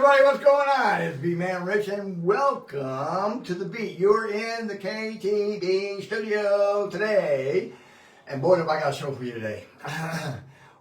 everybody, what's going on? It's B-Man Rich and welcome to The Beat. You're in the KTB studio today. And boy, have I got a show for you today.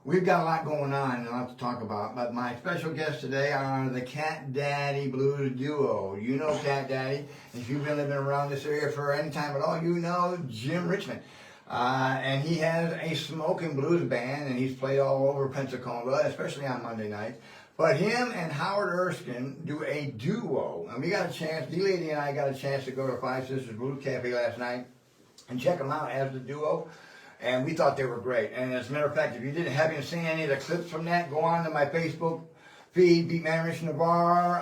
We've got a lot going on and a lot to talk about. But my special guests today are the Cat Daddy Blues Duo. You know Cat Daddy. If you've been living around this area for any time at all, you know Jim Richmond. And he has a smoking blues band, and he's played all over Pensacola, especially on Monday nights. But him and Howard Erskine do a duo, and we got a chance, D-Lady and I got a chance to go to Five Sisters Blues Cafe last night and check them out as the duo, and we thought they were great. And as a matter of fact, if you haven't seen any of the clips from that, go on to my Facebook feed, B-Man Rich Navarre,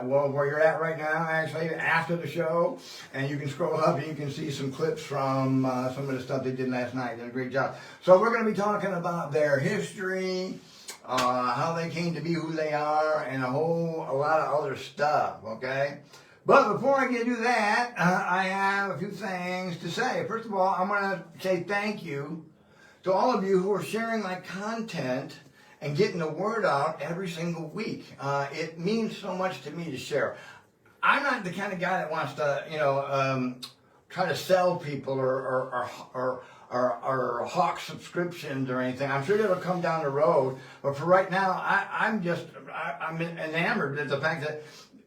where you're at right now, actually, after the show, and you can scroll up and you can see some clips from some of the stuff they did last night. They did a great job. So we're going to be talking about their history, how they came to be who they are, and a lot of other stuff, okay? But before I get to that, I have a few things to say. First of all, I'm going to say thank you to all of you who are sharing my content and getting the word out every single week. It means so much to me to share. I'm not the kind of guy that wants to, try to sell people or hawk subscriptions or anything. I'm sure that'll come down the road. But for right now, I'm enamored at the fact that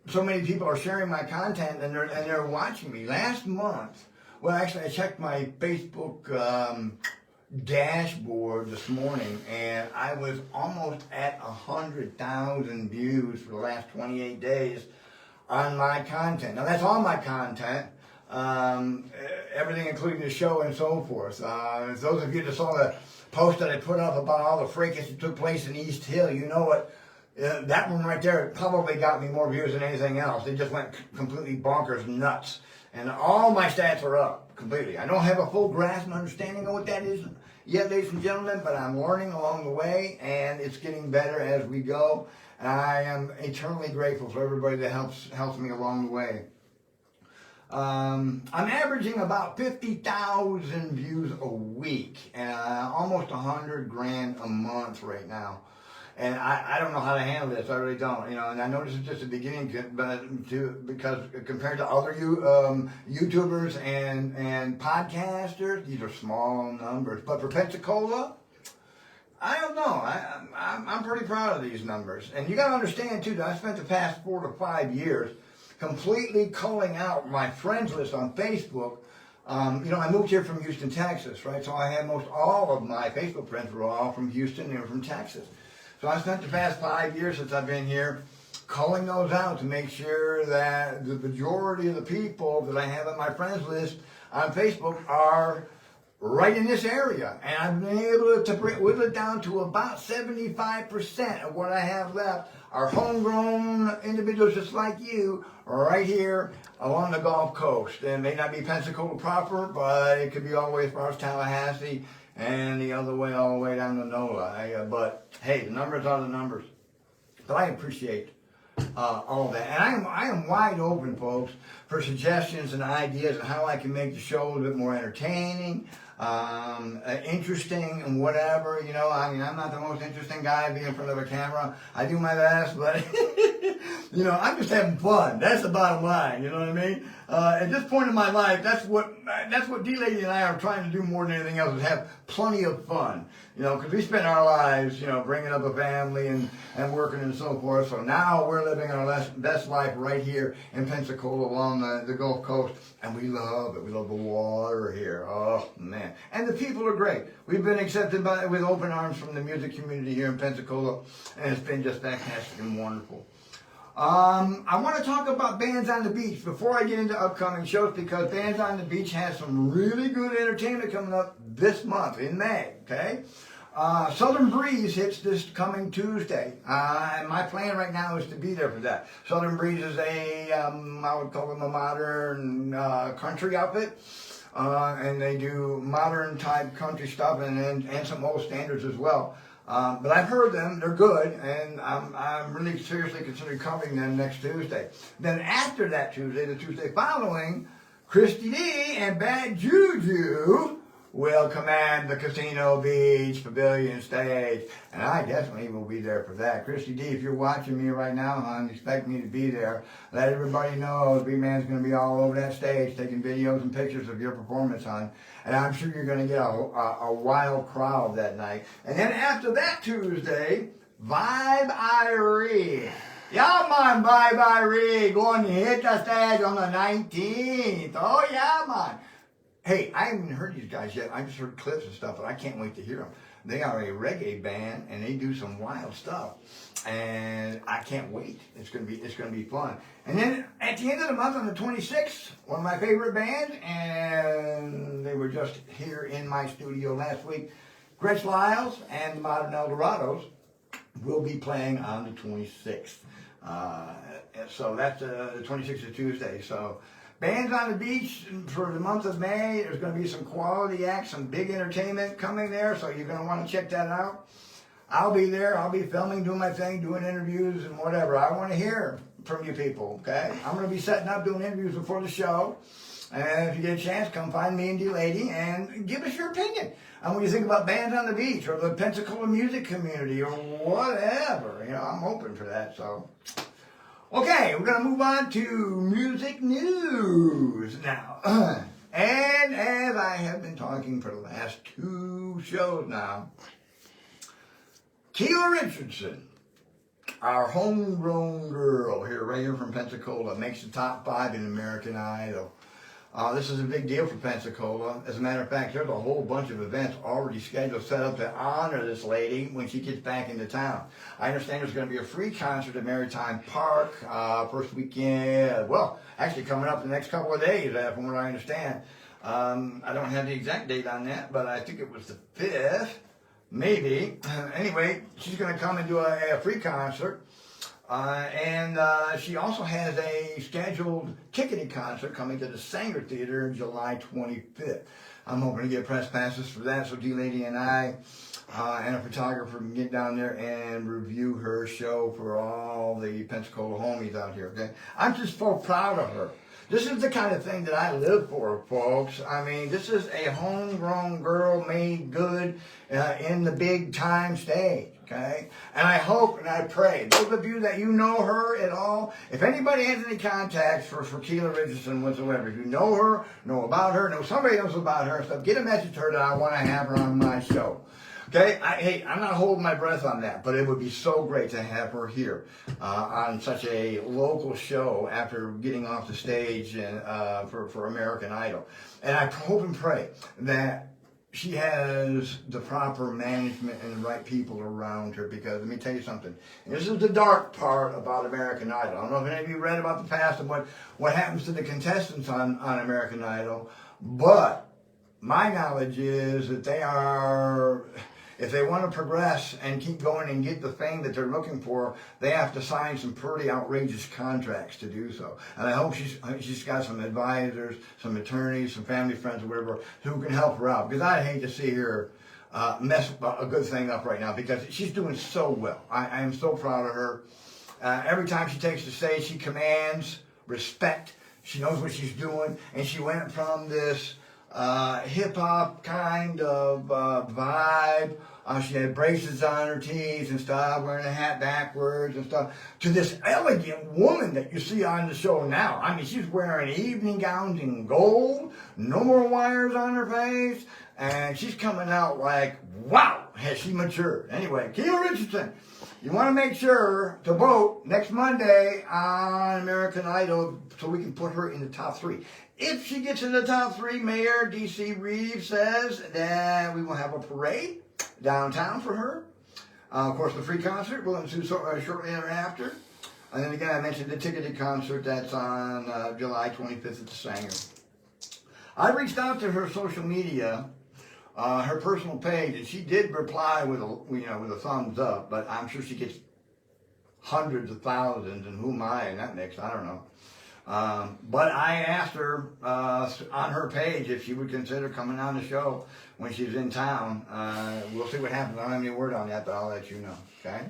so many people are sharing my content and they're watching me. Last month, well, actually, I checked my Facebook dashboard this morning, and I was almost at 100,000 views for the last 28 days on my content. Now, that's all my content. Everything including the show and so forth. Those of you that saw the post that I put up about all the fracas that took place in East Hill, you know what? That one right there probably got me more views than anything else. They just went completely bonkers nuts. And all my stats are up completely. I don't have a full grasp and understanding of what that is yet, ladies and gentlemen, but I'm learning along the way, and it's getting better as we go. And I am eternally grateful for everybody that helps me along the way. I'm averaging about 50,000 views a week, and almost 100 grand a month right now. And I don't know how to handle this. I really don't. And I know this is just the beginning, because compared to other YouTubers and podcasters, these are small numbers. But for Pensacola, I don't know. I'm pretty proud of these numbers. And you got to understand too that I spent the past 4 to 5 years completely culling out my friends list on Facebook. I moved here from Houston, Texas, right? So I had most all of my Facebook friends were all from Houston. They were from Texas. So I spent the past 5 years since I've been here culling those out to make sure that the majority of the people that I have on my friends list on Facebook are right in this area. And I've been able to whittle it down to about 75% of what I have left are homegrown individuals just like you right here along the Gulf Coast. It may not be Pensacola proper, but it could be all the way as far as Tallahassee and the other way, all the way down to NOLA. But hey, the numbers are the numbers. But I appreciate all of that. And I am wide open, folks, for suggestions and ideas on how I can make the show a little bit more entertaining, interesting, and whatever. I'm not the most interesting guy being in front of a camera. I do my best, but I'm just having fun. That's the bottom line. You know what I mean? At this point in my life, that's what D-Lady and I are trying to do more than anything else, is have plenty of fun. Because we spend our lives, bringing up a family and working and so forth. So now we're living our best life right here in Pensacola along the Gulf Coast, and we love it. We love the water here. Oh man, and the people are great. We've been accepted with open arms from the music community here in Pensacola, and it's been just fantastic and wonderful. I want to talk about Bands on the Beach before I get into upcoming shows, because Bands on the Beach has some really good entertainment coming up this month in May, okay? Southern Breeze hits this coming Tuesday, and my plan right now is to be there for that. Southern Breeze is I would call them a modern country outfit, and they do modern type country stuff and some old standards as well. But I've heard them, they're good, and I'm really seriously considering covering them next Tuesday. Then after that Tuesday, the Tuesday following, Christy D and Bad Juju will command the Casino Beach Pavilion stage. And I definitely will be there for that. Christy D, if you're watching me right now, hon, expect me to be there. Let everybody know the B-Man's going to be all over that stage taking videos and pictures of your performance, hon. And I'm sure you're going to get a wild crowd that night. And then after that Tuesday, Vibe Irie. Yeah, man, Vibe Irie going to hit the stage on the 19th. Oh, yeah, man. Hey, I haven't even heard these guys yet. I just heard clips and stuff, but I can't wait to hear them. They are a reggae band, and they do some wild stuff, and I can't wait. It's gonna be fun. And then at the end of the month, on the 26th, one of my favorite bands, and they were just here in my studio last week, Gretsch Lyles and the Modern Eldorados will be playing on the 26th. So that's the 26th is Tuesday. So. Bands on the Beach for the month of May. There's going to be some quality acts, some big entertainment coming there, so you're going to want to check that out. I'll be there. I'll be filming, doing my thing, doing interviews and whatever. I want to hear from you people, okay? I'm going to be setting up, doing interviews before the show. And if you get a chance, come find me and D-Lady and give us your opinion on what you think about Bands on the Beach or the Pensacola music community or whatever. You know, I'm open for that, so... Okay, we're going to move on to music news now. And as I have been talking for the last 2 shows now, Keela Richardson, our homegrown girl right here from Pensacola, makes the top 5 in American Idol. This is a big deal for Pensacola. As a matter of fact, there's a whole bunch of events already scheduled, set up to honor this lady when she gets back into town. I understand there's going to be a free concert at Maritime Park first weekend. Well, actually coming up the next couple of days, from what I understand. I don't have the exact date on that, but I think it was the 5th, maybe. Anyway, she's going to come and do a free concert. And she also has a scheduled ticketed concert coming to the Sanger Theater July 25th. I'm hoping to get press passes for that so D-Lady and I and a photographer can get down there and review her show for all the Pensacola homies out here, okay? I'm just so proud of her. This is the kind of thing that I live for, folks. I mean, this is a homegrown girl made good in the big time stage, okay? And I hope and I pray, those of you that you know her at all, if anybody has any contacts for Keela Richardson whatsoever, if you know her, know about her, know somebody else about her and stuff, get a message to her that I want to have her on my show. Okay, hey, I'm not holding my breath on that, but it would be so great to have her here on such a local show after getting off the stage and for American Idol. And I hope and pray that she has the proper management and the right people around her, because let me tell you something. And this is the dark part about American Idol. I don't know if any of you read about the past and what happens to the contestants on American Idol, but my knowledge is that they are... If they want to progress and keep going and get the fame that they're looking for, they have to sign some pretty outrageous contracts to do so. And I hope she's got some advisors, some attorneys, some family friends, or whatever, who can help her out. Because I'd hate to see her mess a good thing up right now, because she's doing so well. I am so proud of her. Every time she takes the stage, she commands respect. She knows what she's doing, and she went from this hip-hop kind of vibe. She had braces on her teeth and stuff, wearing a hat backwards and stuff, to this elegant woman that you see on the show now. I mean, she's wearing evening gowns in gold, no more wires on her face, and she's coming out like, wow, has she matured. Anyway, Keela Richardson, you want to make sure to vote next Monday on American Idol so we can put her in the top 3. If she gets in the top 3, Mayor D.C. Reeves says that we will have a parade downtown for her. Of course, the free concert will ensue shortly thereafter. And then again, I mentioned the ticketed concert that's on July 25th at the Sanger. I reached out to her social media, her personal page, and she did reply with a thumbs up. But I'm sure she gets hundreds of thousands, and who am I in that mix? I don't know. But I asked her on her page if she would consider coming on the show when she's in town. We'll see what happens. I don't have any word on that, but I'll let you know. Okay?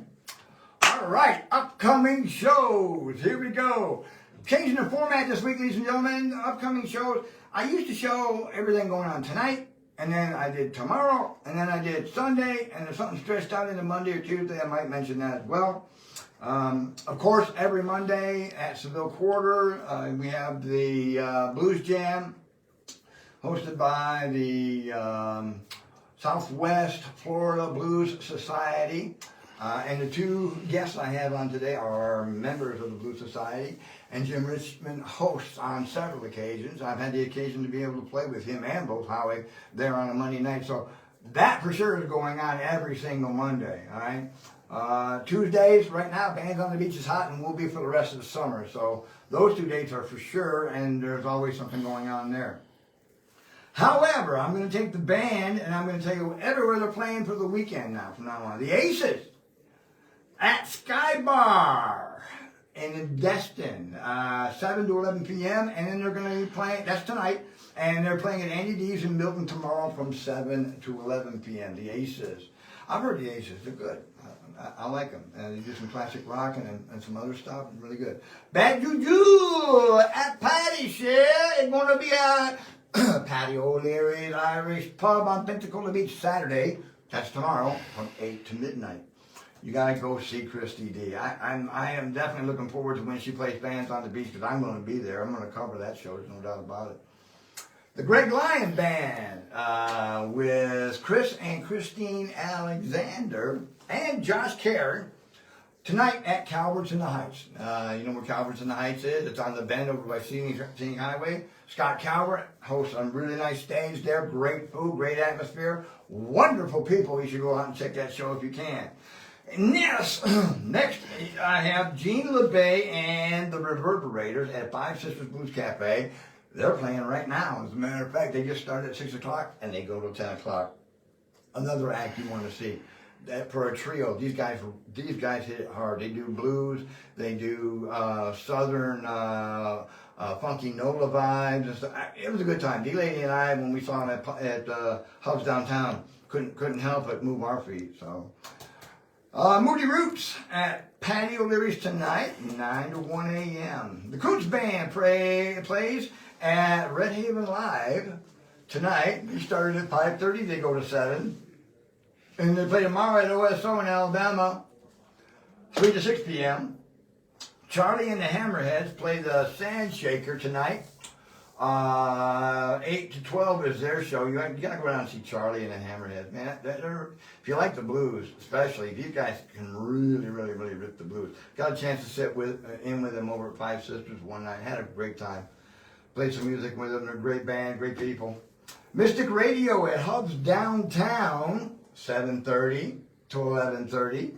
All right, upcoming shows. Here we go. Changing the format this week, ladies and gentlemen. Upcoming shows. I used to show everything going on tonight and then I did tomorrow, and then I did Sunday, and if something stretched out into Monday or Tuesday, I might mention that as well. Of course, every Monday at Seville Quarter, we have the Blues Jam, hosted by the Southwest Florida Blues Society. And the two guests I have on today are members of the Blues Society, and Jim Richmond hosts on several occasions. I've had the occasion to be able to play with him and both Howie there on a Monday night. So that for sure is going on every single Monday, all right? Tuesdays, right now, Bands on the Beach is hot and will be for the rest of the summer. So those 2 dates are for sure, and there's always something going on there. However, I'm going to take the band and I'm going to tell you everywhere they're playing for the weekend now, from now on. The Aces at Sky Bar in Destin, 7 to 11 p.m. And then they're going to be playing, that's tonight, and they're playing at Andy D's in Milton tomorrow from 7 to 11 p.m. The Aces. I've heard the Aces, they're good. I like them. They do some classic rock and some other stuff. It's really good. Bad Juju at Patty Share. It's going to be a Patty O'Leary's Irish Pub on Pensacola Beach Saturday. That's tomorrow from 8 to midnight. You gotta go see Christy D. I am definitely looking forward to when she plays Bands on the Beach, because I'm going to be there. I'm going to cover that show. There's no doubt about it. The Greg Lyon Band with Chris and Christine Alexander and Josh Carey tonight at Calvert's in the Heights. You know where Calvert's in the Heights is? It's on the bend over by Scenic Highway. Scott Calvert hosts a really nice stage there. Great food, great atmosphere, wonderful people. You should go out and check that show if you can. Next, I have Gene LeBay and the Reverberators at Five Sisters Blues Cafe. They're playing right now. As a matter of fact, they just started at 6 o'clock and they go till 10 o'clock. Another act you want to see. That for a trio, these guys hit it hard. They do blues, they do southern funky Nola vibes and stuff. It was a good time. D-Lady and I, when we saw them at Hubs downtown, couldn't help but move our feet. So. Moody Roots at Patty O'Leary's tonight, 9 to 1 a.m. The Coots Band plays at Red Haven Live tonight. They started at 5:30, they go to 7. And they play tomorrow at OSO in Alabama, 3 to 6 p.m. Charlie and the Hammerheads play the Sandshaker tonight. 8 to 12 is their show. You gotta go down and see Charlie and the Hammerheads, man. If you like the blues, especially, these guys can really rip the blues. Got a chance to sit in with them over at Five Sisters one night. Had a great time. Played some music with them. They're a great band, great people. Mystic Radio at Hubs downtown, 7:30 to 11:30.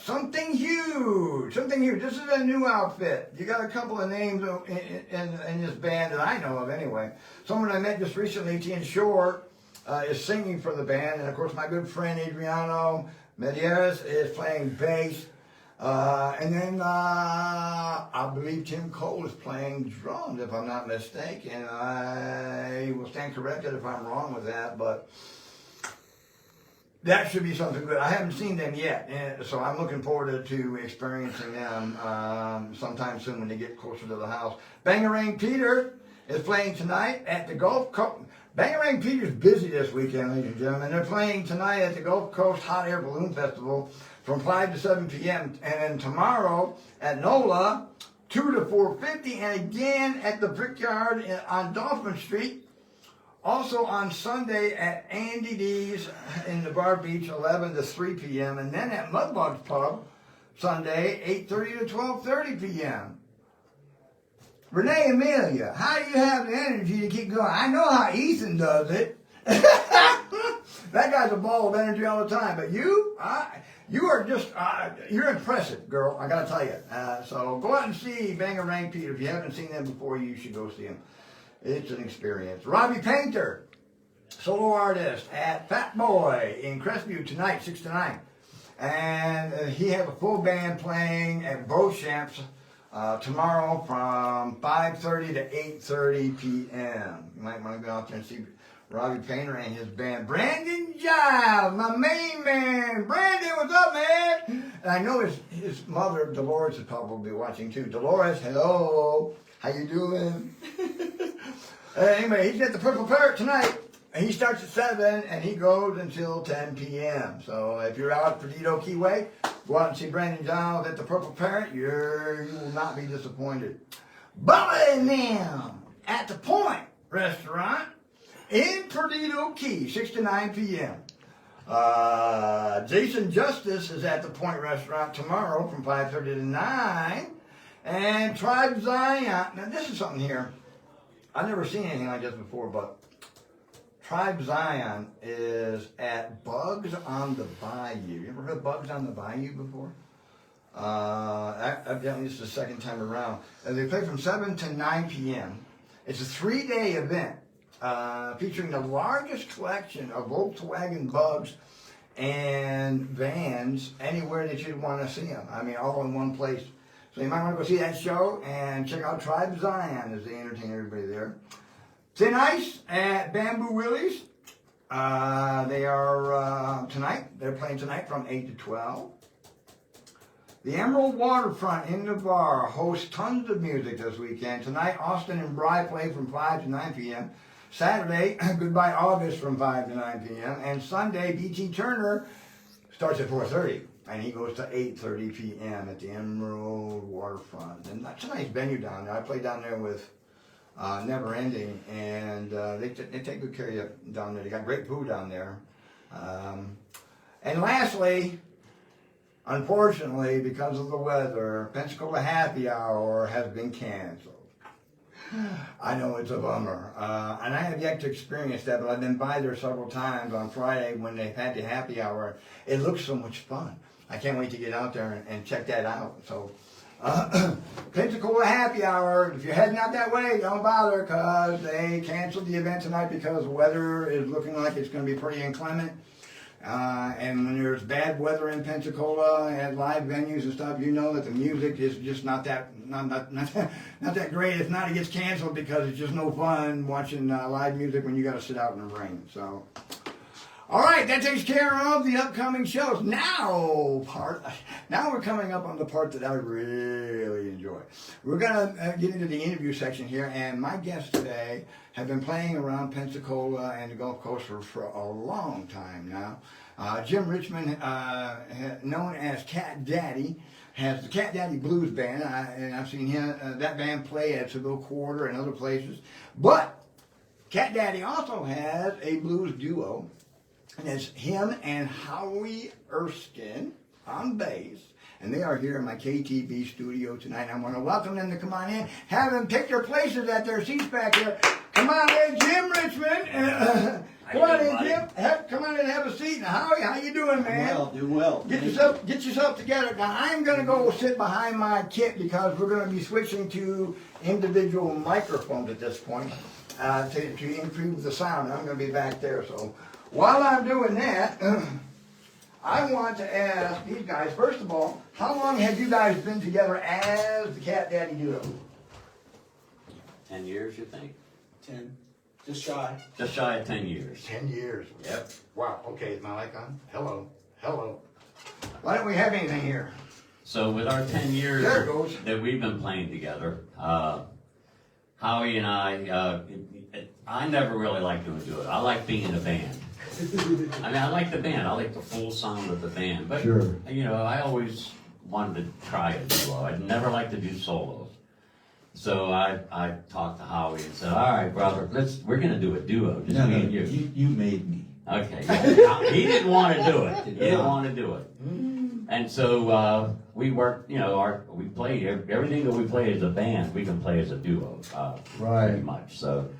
Something huge. This is a new outfit. You got a couple of names in this band that I know of anyway. Someone I met just recently, Tian Shore, is singing for the band. And of course, my good friend Adriano Medeiros is playing bass. And then I believe Tim Cole is playing drums, if I'm not mistaken. I will stand corrected if I'm wrong with that, but that should be something good. I haven't seen them yet, and so I'm looking forward to experiencing them sometime soon when they get closer to the house. Bangarang Peter is playing tonight at the Gulf Coast. Bangarang Peter's busy this weekend, ladies and gentlemen. They're playing tonight at the Gulf Coast Hot Air Balloon Festival from 5 to 7 p.m. And then tomorrow at NOLA, 2 to 4:50, and again at the Brickyard on Dolphin Street. Also on Sunday at Andy D's in the Bar Beach, 11 to 3 p.m. And then at Mudbugs Pub, Sunday, 8:30 to 12:30 p.m. Renee Amelia, how do you have the energy to keep going? I know how Ethan does it. That guy's a ball of energy all the time. But you are just, you're impressive, girl. I got to tell you. So go out and see Bangarang Peter. If you haven't seen them before, you should go see them. It's an experience. Robbie Painter, solo artist at Fat Boy in Crestview tonight, 6 to 9. And he has a full band playing at Beauchamps tomorrow from 5:30 to 8:30 p.m. You might want to go out there and see Robbie Painter and his band. Brandon Giles, my main man. Brandon, what's up, man? And I know his mother, Dolores, is probably watching too. Dolores, hello. How you doing? Anyway, he's at the Purple Parrot tonight. And he starts at 7 and he goes until 10 p.m. So if you're out at Perdido Key Way, go out and see Brandon Giles at the Purple Parrot. You will not be disappointed. Bubba and them at the Point Restaurant in Perdido Key, 6 to 9 p.m. Jason Justice is at the Point Restaurant tomorrow from 5:30 to 9. And Tribe Zion. Now this is something here. I've never seen anything like this before, but Tribe Zion is at Bugs on the Bayou. You ever heard of Bugs on the Bayou before? Evidently this is the second time around. They play from 7 to 9 p.m. It's a 3-day event featuring the largest collection of Volkswagen Bugs and vans anywhere that you'd want to see them. I mean, all in one place. So you might want to go see that show and check out Tribe Zion as they entertain everybody there. Thin Ice at Bamboo Willie's. They are tonight. They're playing tonight from 8 to 12. The Emerald Waterfront in Navarre hosts tons of music this weekend. Tonight, Austin and Bry play from 5 to 9 p.m. Saturday, Goodbye August from 5 to 9 p.m. And Sunday, B.T. Turner starts at 4:30. And he goes to 8:30 p.m. at the Emerald Waterfront. And that's a nice venue down there. I played down there with Never Ending, and they take good care of you down there. They got great food down there. And lastly, unfortunately, because of the weather, Pensacola Happy Hour has been canceled. I know it's a bummer. And I have yet to experience that, but I've been by there several times on Friday when they've had the happy hour. It looks so much fun. I can't wait to get out there and check that out. So, Pensacola Happy Hour, if you're heading out that way, don't bother because they canceled the event tonight because the weather is looking like it's going to be pretty inclement. And when there's bad weather in Pensacola at live venues and stuff, you know that the music is just not that great. If not, it gets canceled because it's just no fun watching live music when you got to sit out in the rain. So, all right, that takes care of the upcoming shows. Now we're coming up on the part that I really enjoy. We're gonna get into the interview section here, and my guests today have been playing around Pensacola and the Gulf Coast for a long time now. Jim Richmond, known as Cat Daddy, has the Cat Daddy Blues Band, and I've seen that band play at Seville Quarter and other places. But Cat Daddy also has a blues duo, and it's him and Howie Erskine on bass. And they are here in my KTB studio tonight. I want to welcome them to come on in, have them take their places at their seats back here. Come on in, Jim Richmond. Come on in, Jim. Come on in and have a seat. Now, Howie, how you doing, man? Doing well. Get yourself together. Now, I'm going to go sit behind my kit because we're going to be switching to individual microphones at this point to improve the sound. I'm going to be back there. So while I'm doing that, I want to ask these guys, first of all, how long have you guys been together as the Cat Daddy duo? 10 years, you think? 10. Just shy. Just shy of 10 years. 10 years. Yep. Wow. Okay, is my mic on? Hello. Why don't we have anything here? So with our 10 years There it goes. that we've been playing together, Howie and I never really liked doing it. I like being in a band. I mean, I like the band. I like the full sound of the band. But, Sure. you know, I always wanted to try a duo. I'd never like to do solos. So I talked to Howie and said, all right, brother, we're going to do a duo, just me and you. You made me. Okay. Yeah. He didn't want to do it. He didn't want to do it. And so we worked, you know, we played, everything that we play as a band, we can play as a duo, pretty much. So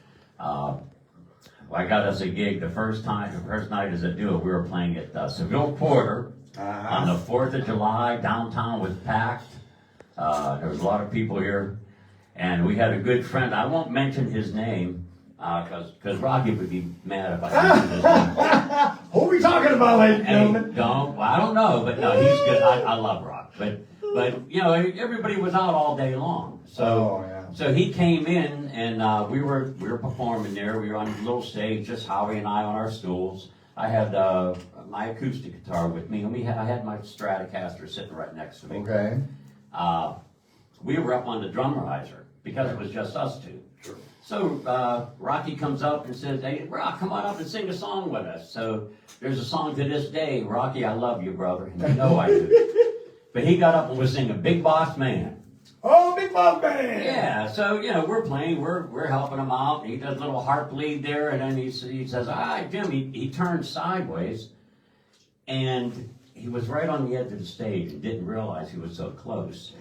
I got us a gig the first night as a duo, we were playing at Seville Quarter on the 4th of July. Downtown was packed. There was a lot of people here. And we had a good friend, I won't mention his name, because Rocky would be mad if I mentioned his name. Who are we talking about, ladies and gentlemen? I don't know, but no, he's good. I love Rock. But you know, everybody was out all day long. So So he came in and we were performing there. We were on a little stage, just Howie and I on our stools. I had my acoustic guitar with me, and I had my Stratocaster sitting right next to me. Okay. We were up on the drum riser because it was just us two. Sure. So Rocky comes up and says, "Hey, Rock, come on up and sing a song with us." So there's a song to this day, "Rocky, I love you, brother." And you know I do. But he got up and was singing "Big Boss Man." Oh, Big Boss Man! Yeah, so we're playing, we're helping him out. He does a little harp lead there, and then he says, "All right, Jim." He turned sideways, and he was right on the edge of the stage and didn't realize he was so close.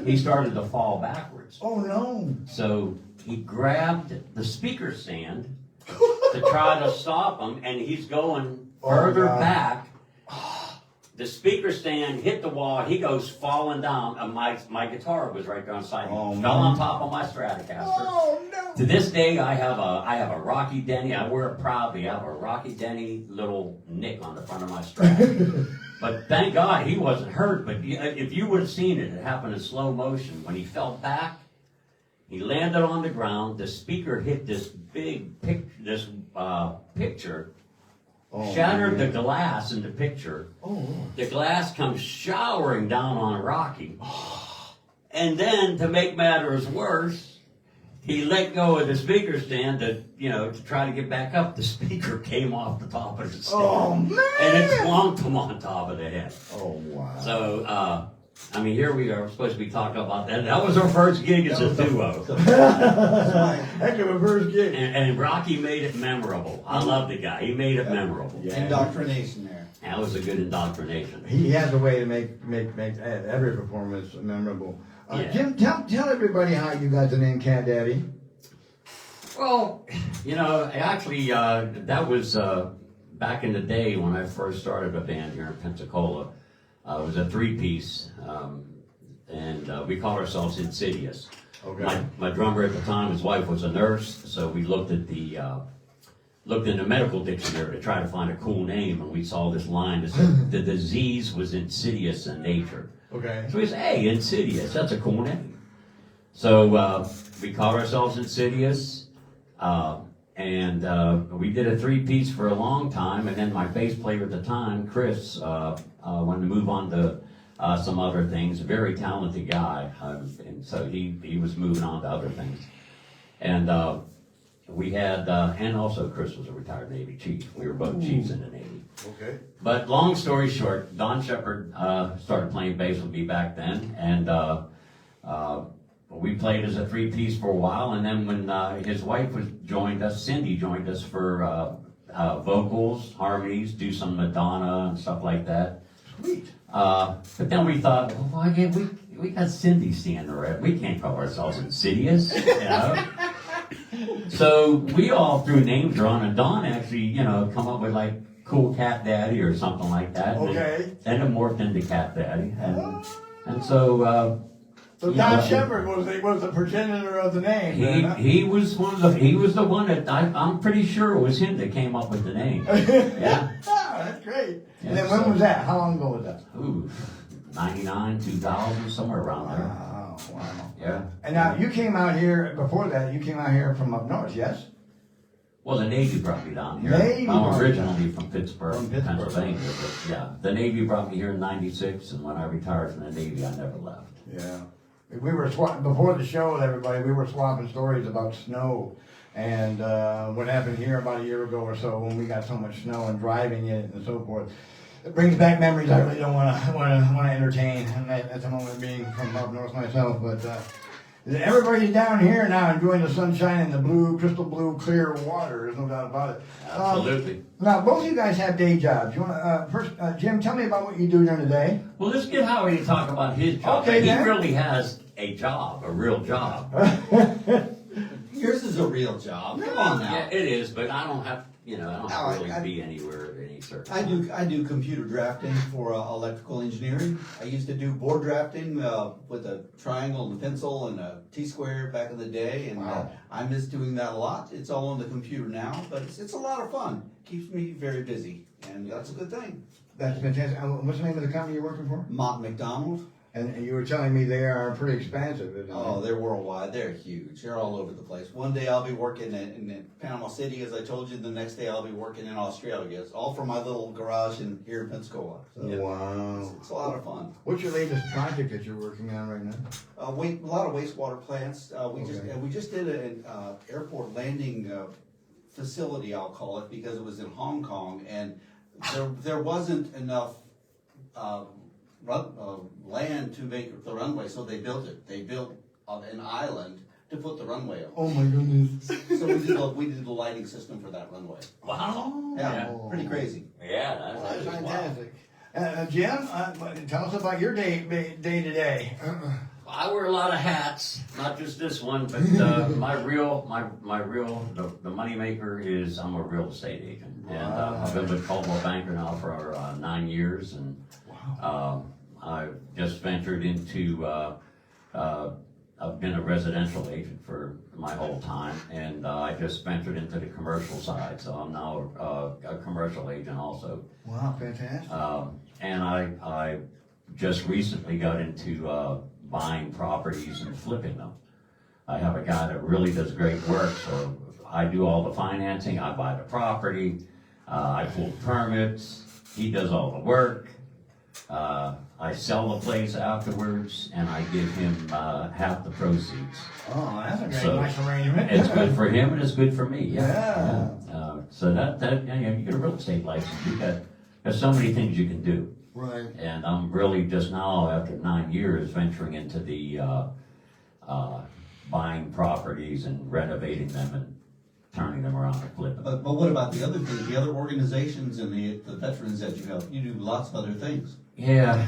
He started to fall backwards. Oh, no. So he grabbed the speaker stand to try to stop him, and he's going further back. The speaker stand hit the wall. He goes falling down. My guitar was right there on the side. Oh, Fell on top of my Stratocaster. Oh, no. To this day, I have a Rocky Denny. I wear it proudly. I have a Rocky Denny little nick on the front of my Strat. But thank God he wasn't hurt. But if you would have seen it, it happened in slow motion. When he fell back, he landed on the ground. The speaker hit this big picture. Shattered the glass in the picture. The glass comes showering down on Rocky. And then, to make matters worse, he let go of the speaker stand to try to get back up. The speaker came off the top of the stand. Oh, man! And it plunked him on top of the head. Oh, wow. So, here we are supposed to be talking about that. That was our first gig as a duo. Heck of a first gig. And Rocky made it memorable. I love the guy. He made it memorable. Yeah. Indoctrination there. That was a good indoctrination. He has a way to make every performance memorable. Yeah. Jim, tell everybody how you got the name Cat Daddy. Well, actually, that was back in the day when I first started a band here in Pensacola. It was a three-piece, and we called ourselves Insidious. Okay. My drummer at the time, his wife was a nurse, so we looked in the medical dictionary to try to find a cool name, and we saw this line that said the disease was insidious in nature. Okay. So we said, "Hey, Insidious, that's a cool name." So we called ourselves Insidious, and we did a three-piece for a long time, and then my bass player at the time, Chris, wanted to move on to some other things. A very talented guy, and so he was moving on to other things. And we had, and also Chris was a retired Navy chief. We were both chiefs in the Navy. Okay. But long story short, Don Shepard started playing bass with me back then, and we played as a three-piece for a while. And then when his wife joined us, Cindy joined us for vocals, harmonies, do some Madonna and stuff like that. Sweet. But then we thought, well, why can't we got Cindy standing around. We can't call ourselves Insidious, So we all threw names around, and Don actually, come up with like Cool Cat Daddy or something like that. Okay. And it morphed into Cat Daddy, and so. So Don Shepard was the progenitor of the name. He was the one that I'm pretty sure it was him that came up with the name. Yeah. That's great. Yeah, And then when was that? How long ago was that? Ooh, 99, 2000, somewhere around there. Wow. Yeah. And now you came out here, before that, you came out here from up north, yes? Well, the Navy brought me down here. Navy I'm brought you originally from Pittsburgh, From Pittsburgh. Pennsylvania. But yeah, the Navy brought me here in '96, and when I retired from the Navy, I never left. Yeah. We were before the show with everybody, we were swapping stories about snow and what happened here about a year ago or so when we got so much snow and driving it and so forth. It brings back memories I really don't want to entertain at the moment, being from up north myself. But everybody's down here now enjoying the sunshine and the blue, crystal blue, clear water. There's no doubt about it. Absolutely. Now, both of you guys have day jobs. You want to first, Jim? Tell me about what you do during the day. Well, let's get Howie to talk about his job. Okay, he then. really has a job, a real job. Yours is a real job. Come on now. Yeah, it is, but I don't have, I don't have to No, really be anywhere at any certain I do computer drafting for electrical engineering. I used to do board drafting with a triangle and a pencil and a T-square back in the day, and Wow. I miss doing that a lot. It's all on the computer now, but it's a lot of fun. Keeps me very busy, and that's a good thing. That's fantastic. What's the name of the company you're working for? Mott McDonald. And you were telling me they are pretty expansive, isn't Oh, it? they're worldwide. They're huge. They're all over the place. One day I'll be working in Panama City, as I told you. The next day I'll be working in Australia. It's all from my little garage here in Pensacola. So, Wow. it's a lot of fun. What's your latest project that you're working on right now? A lot of wastewater plants. Okay. We just did an airport landing facility, I'll call it, because it was in Hong Kong, and there wasn't enough land to make the runway, so they built it. They built an island to put the runway on. Oh my goodness. So we did the lighting system for that runway. Wow. Yeah, pretty crazy. Yeah, Well, that's that's wow. fantastic. Jim, tell us about your day to day. I wear a lot of hats, not just this one, but my real the money maker is I'm a real estate agent, and I've been with Coldwell Banker now for 9 years, and I've just ventured into. I've been a residential agent for my whole time, and I just ventured into the commercial side, so I'm now a commercial agent also. Wow, fantastic. And I just recently got into buying properties and flipping them. I have a guy that really does great work, so I do all the financing, I buy the property, I pull permits, he does all the work. I sell the place afterwards, and I give him half the proceeds. Oh, that's a great, So, nice arrangement. It's good for him and it's good for me. Yeah. So that you get a real estate license. There's so many things you can do. Right. And I'm really just now, after 9 years, venturing into the buying properties and renovating them and turning them around and flipping them. But what about the other things, the other organizations and the veterans that you help? You do lots of other things. Yeah.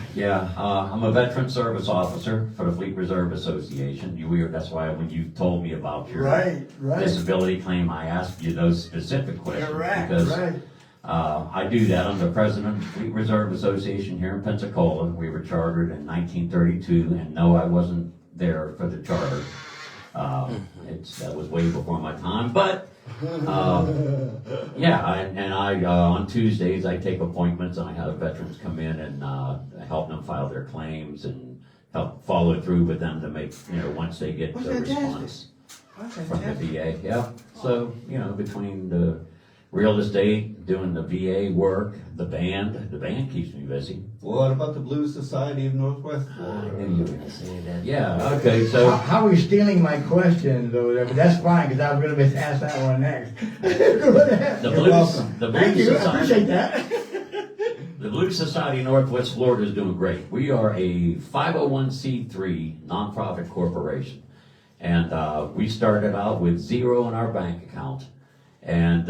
I'm a veteran service officer for the Fleet Reserve Association. That's why when you told me about your Right. disability claim, I asked you those specific questions. Correct. Because Right. I do that. I'm the president of the Fleet Reserve Association here in Pensacola. We were chartered in 1932, and no, I wasn't there for the charter. That was way before my time, but on Tuesdays I take appointments and I have veterans come in and help them file their claims and help follow through with them to make once they get That's the fantastic. response That's from the fantastic. VA. Yeah. So between the real estate, doing the VA work, the band keeps me busy. What about the Blues Society of Northwest I Florida? knew you were going to say that. Yeah. Okay. So. How are we stealing my question though? But that's fine because I was going to ask that one next. Go ahead. The You're Blues, welcome. the Thank Blues you. I Society, appreciate that. the Blues Society of Northwest Florida is doing great. We are a 501c3 nonprofit corporation, and we started out with zero in our bank account, and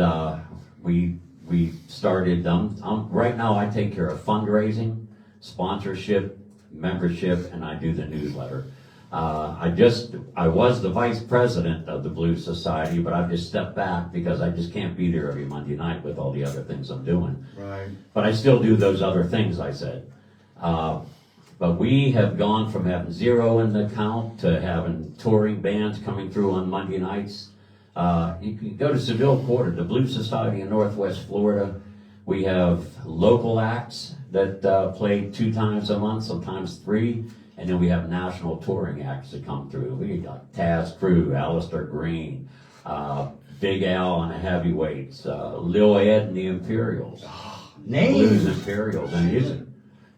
we started. Right now, I take care of fundraising, sponsorship, membership, and I do the newsletter. I was the vice president of the Blues Society, but I've just stepped back because I just can't be there every Monday night with all the other things I'm doing. Right. But I still do those other things I said. But we have gone from having zero in the account to having touring bands coming through on Monday nights. You can go to Seville Quarter, the Blues Society in Northwest Florida. We have local acts that play 2 times a month, sometimes 3. And then we have national touring acts that come through. We got Taz Crew, Alistair Green, Big Al and the Heavyweights, Lil Ed and the Imperials, Blues Names. Imperials, and music.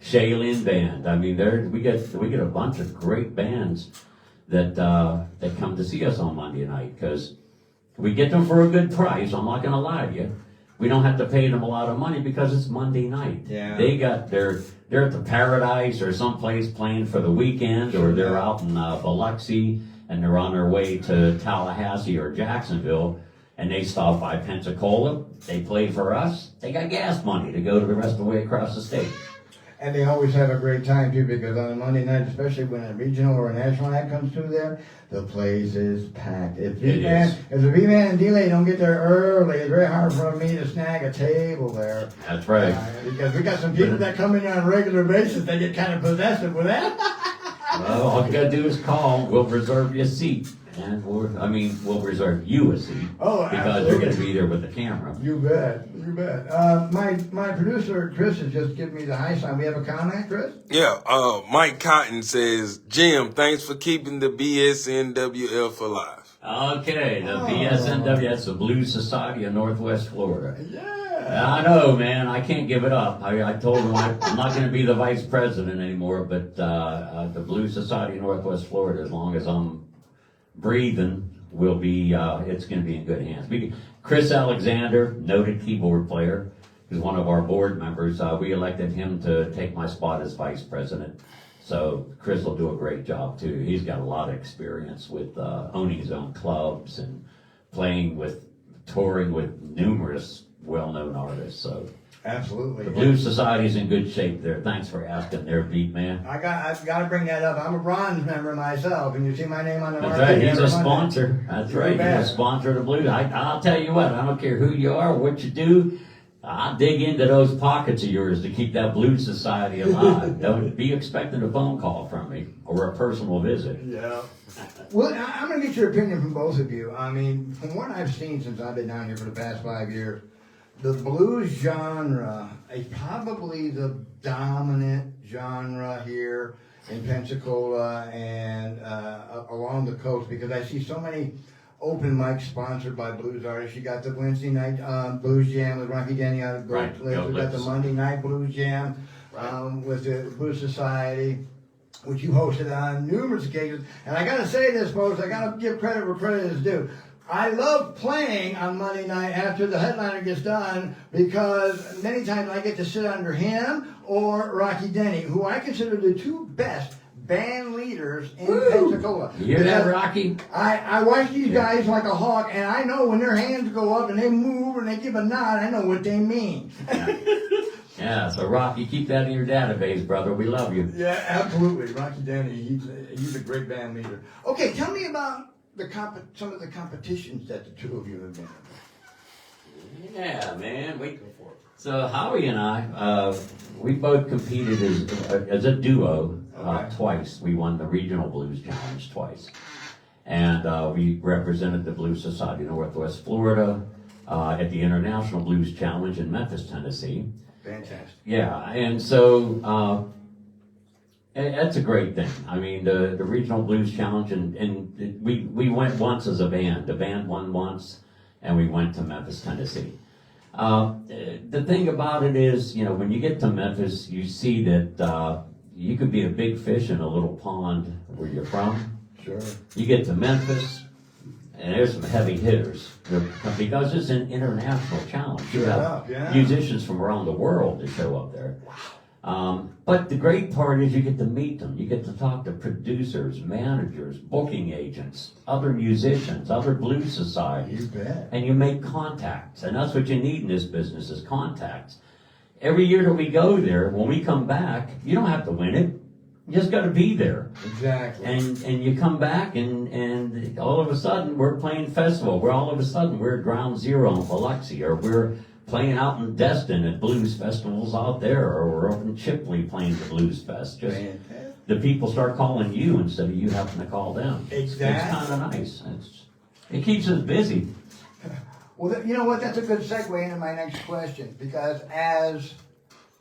Shaolin Band. I mean, we get a bunch of great bands that come to see us on Monday night because we get them for a good price. I'm not going to lie to you. We don't have to pay them a lot of money because it's Monday night. Yeah. They're at the Paradise or someplace playing for the weekend, or they're out in Biloxi and they're on their way to Tallahassee or Jacksonville, and they stop by Pensacola. They play for us. They got gas money to go to the rest of the way across the state. And they always have a great time too, because on a Monday night, especially when a regional or a national act comes through there, the place is packed. If the V-Man and D-Lay don't get there early, it's very hard for me to snag a table there. That's right. Because we got some people that come in on a regular basis, they get kind of possessive with that. Well, all you gotta do is call. We'll reserve you a seat. And we'll reserve you a seat. Oh, because you're going to absolutely. be there with the camera. You bet. You bet. My producer, Chris, has just given me the high sign. We have a comment, Chris? Yeah, Mike Cotton says, Jim, thanks for keeping the BSNWF alive. Okay, the BSNW, that's the Blues Society of Northwest Florida. Yeah. I know, man. I can't give it up. I told him I'm not going to be the vice president anymore, but the Blues Society of Northwest Florida, as long as I'm breathing, will be. It's going to be in good hands. Chris Alexander, noted keyboard player, is one of our board members. We elected him to take my spot as vice president. So Chris will do a great job too. He's got a lot of experience with owning his own clubs and touring with numerous well-known artists. So Absolutely. the Blues Society's in good shape there. Thanks for asking there, Beat Man. I've got to bring that up. I'm a bronze member myself, and you see my name on the That's marquee right. He's every a Monday. sponsor. That's You right. He's bet. a sponsor of the Blues. I'll tell you what. I don't care who you are, or what you do. I'll dig into those pockets of yours to keep that Blues Society alive. Don't be expecting a phone call from me or a personal visit. Yeah. Well, I'm going to get your opinion from both of you. I mean, from what I've seen since I've been down here for the past 5 years, the blues genre is probably the dominant genre here in Pensacola and along the coast, because I see so many open mics sponsored by blues artists. You got the Wednesday night blues jam with Rocky Denny out of Right, Gold Cliffs. Gold You got the Cliffs. Monday night blues jam with the Blues Society, which you hosted on numerous occasions. And I got to say this, folks, I got to give credit where credit is due. I love playing on Monday night after the headliner gets done, because many times I get to sit under him or Rocky Denny, who I consider the two best band leaders in Pensacola. You hear that, Because Rocky? I watch these guys like a hawk, and I know when their hands go up and they move and they give a nod, I know what they mean. Yeah, so Rocky, keep that in your database, brother. We love you. Yeah, absolutely. Rocky Denny, he's a great band leader. Okay, tell me about some of the competitions that the two of you have been in. Yeah, man. So Howie and I, we both competed as a duo Okay. twice. We won the Regional Blues Challenge twice. And we represented the Blues Society of Northwest Florida at the International Blues Challenge in Memphis, Tennessee. Fantastic. Yeah, and so that's a great thing. I mean, the Regional Blues Challenge, and we went once as a band. The band won once, and we went to Memphis, Tennessee. The thing about it is, when you get to Memphis, you see that you could be a big fish in a little pond where you're from. Sure. You get to Memphis, and there's some heavy hitters, because it's an international challenge. You Sure have enough, yeah. musicians from around the world to show up there. But the great part is you get to meet them. You get to talk to producers, managers, booking agents, other musicians, other blues societies. You bet. And you make contacts. And that's what you need in this business, is contacts. Every year that we go there, when we come back, you don't have to win it. You just got to be there. Exactly. And you come back, and all of a sudden we're playing festival. All of a sudden we're at Ground Zero in Biloxi, or we're playing out in Destin at blues festivals out there, or we're up in Chipley playing the Blues Fest. Just Fantastic. the people start calling you instead of you having to call them. Exactly. It's kind of nice. It keeps us busy. Well, you know what? That's a good segue into my next question, because as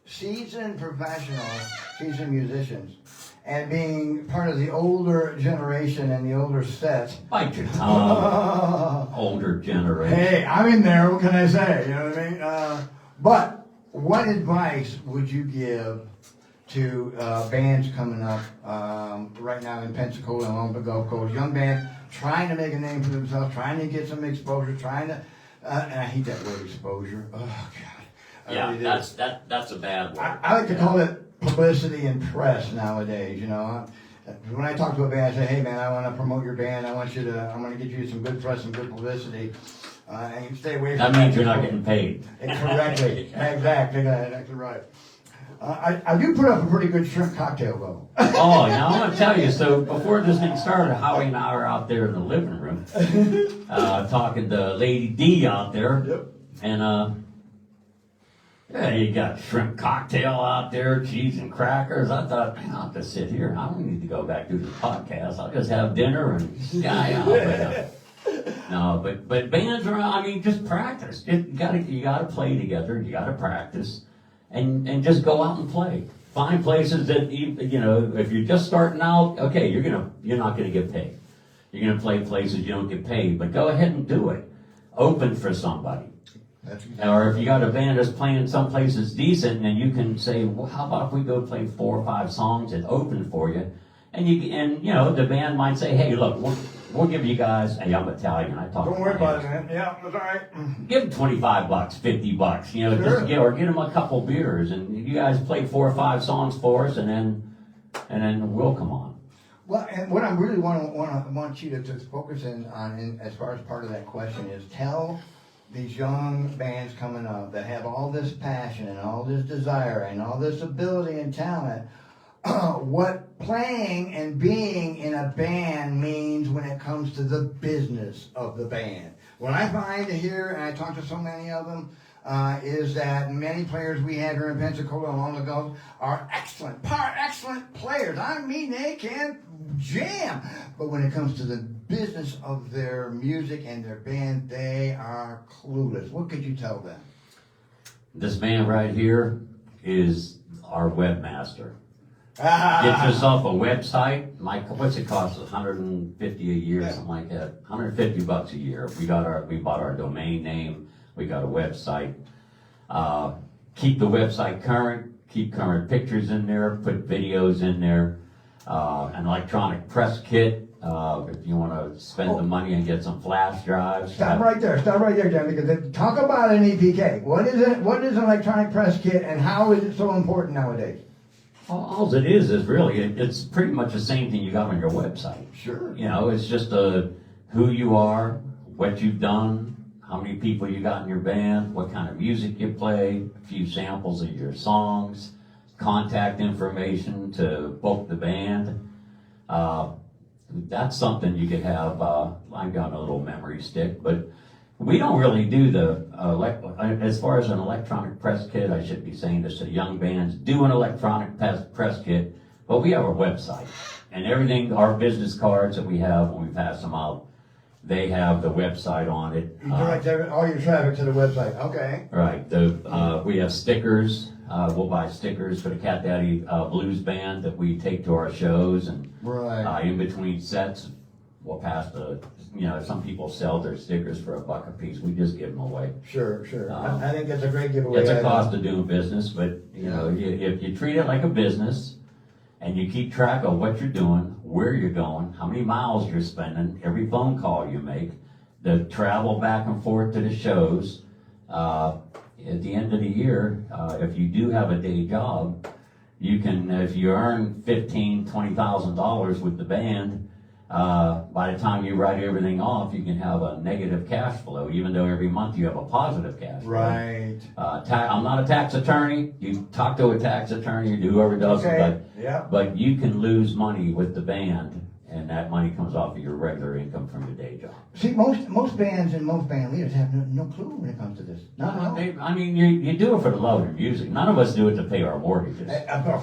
seasoned professionals, seasoned musicians, and being part of the older generation and the older set. Bite your tongue, older generation. Hey, I'm in there. What can I say? You know what I mean? But what advice would you give to bands coming up right now in Pensacola and along the Gulf Coast? Young bands trying to make a name for themselves, trying to get some exposure, trying to, and I hate that word, exposure. Oh, God. I Yeah, really do. that's a bad word. I like to call it publicity and press nowadays. When I talk to a band, I say, "Hey, man, I want to promote your band. I want to get you some good press and good publicity, and you stay away from." That means you're not getting paid. Correctly, exactly right. I do put up a pretty good shrimp cocktail though. Oh, now I want to tell you. So before this thing started, Howie and I were out there in the living room talking to Lady D out there, Yep. and Yeah, you got shrimp cocktail out there, cheese and crackers. I thought, man, I'll have to sit here. I don't need to go back to the podcast. I'll just have dinner and sky out. No, but bands are, I mean, just practice. You gotta play together. You gotta practice, and just go out and play. Find places that you know. If you're just starting out, okay, you're not gonna get paid. You're gonna play places you don't get paid, but go ahead and do it. Open for somebody. Or if you got a band that's playing some places decent, and you can say, well, how about if we go play 4 or 5 songs and open for you, and you know the band might say, hey, look, we'll give you guys. Hey, I'm Italian. I talk. Don't worry about it, man. Yeah, that's all right. Give them $25, $50. You know, Sure. just get them a couple beers, and you guys play 4 or 5 songs for us, and then we'll come on. Well, and what I really want you to focus on as far as part of that question is tell these young bands coming up that have all this passion and all this desire and all this ability and talent, what playing and being in a band means when it comes to the business of the band. What I find here, and I talk to so many of them, is that many players we had here in Pensacola long ago are excellent players. I mean, they can jam. But when it comes to the business of their music and their band, they are clueless. What could you tell them? This man right here is our webmaster. Get yourself a website. What's it cost? $150 a year, something like that. $150 a year. We bought our domain name. We got a website. Keep the website current. Keep current pictures in there. Put videos in there. An electronic press kit. If you want to spend the money and get some flash drives. Stop right there, John, because talk about an EPK. What is it? What is an electronic press kit, and how is it so important nowadays? All it is really, it's pretty much the same thing you got on your website. Sure. You know, it's just who you are, what you've done, how many people you got in your band, what kind of music you play, a few samples of your songs, contact information to book the band. That's something you could have. I've got a little memory stick, but we don't really do as far as an electronic press kit, I should be saying this to young bands, do an electronic press kit, but we have a website. And everything, our business cards that we have when we pass them out, they have the website on it. You direct all your traffic to the website. Okay. Right. We have stickers. We'll buy stickers for the Cat Daddy Blues Band that we take to our shows, and in between sets, we'll pass some people sell their stickers for $1 a piece. We just give them away. Sure. I think that's a great giveaway. It's a cost of doing business, but if you treat it like a business and you keep track of what you're doing, where you're going, how many miles you're spending, every phone call you make, the travel back and forth to the shows, at the end of the year, if you do have a day job, you can, if you earn $15,000, $20,000 with the band, by the time you write everything off, you can have a negative cash flow, even though every month you have a positive cash flow. Right. I'm not a tax attorney. You talk to a tax attorney, or whoever does it, but you can lose money with the band, and that money comes off of your regular income from your day job. See, most bands and most band leaders have no clue when it comes to this. I mean, you do it for the love of your music. None of us do it to pay our mortgages. Of course.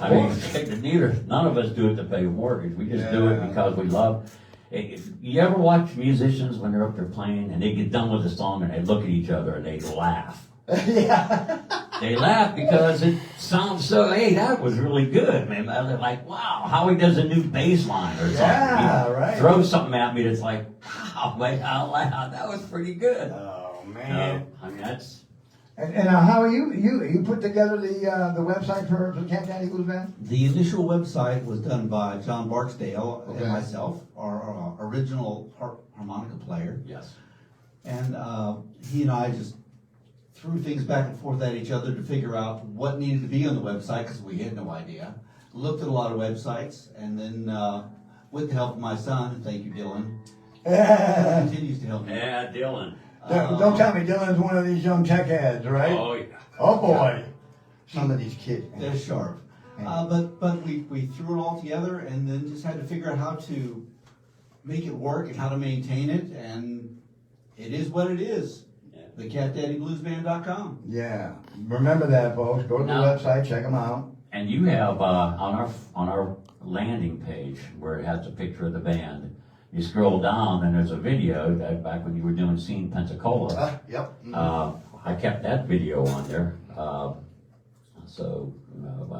None of us do it to pay a mortgage. We just do it because we love. If you ever watch musicians when they're up there playing and they get done with the song and they look at each other and they laugh? Yeah. They laugh because it sounds so, hey, that was really good, man. They're like, wow, Howie does a new bass line or something. Yeah, He right. throws something at me that's like, wow, man, out loud, that was pretty good. Oh, man. I mean, that's... And how you put together the website for Cat Daddy Blues Band? The initial website was done by John Barksdale and myself, our original harmonica player. Yes. And he and I just threw things back and forth at each other to figure out what needed to be on the website, because we had no idea. Looked at a lot of websites, and then with the help of my son, thank you, Dylan, continues to help me. Yeah, Dylan. Don't tell me Dylan's one of these young tech heads, right? Oh, yeah. Oh, boy. Some of these kids. They're sharp. But we threw it all together and then just had to figure out how to make it work and how to maintain it, and it is what it is. Yeah. thecatdaddybluesband.com. Yeah. Remember that, folks. Go to the No. website, check them out. And you have on our landing page where it has a picture of the band. You scroll down and there's a video that back when you were doing Scene Pensacola. Yep. I kept that video on there.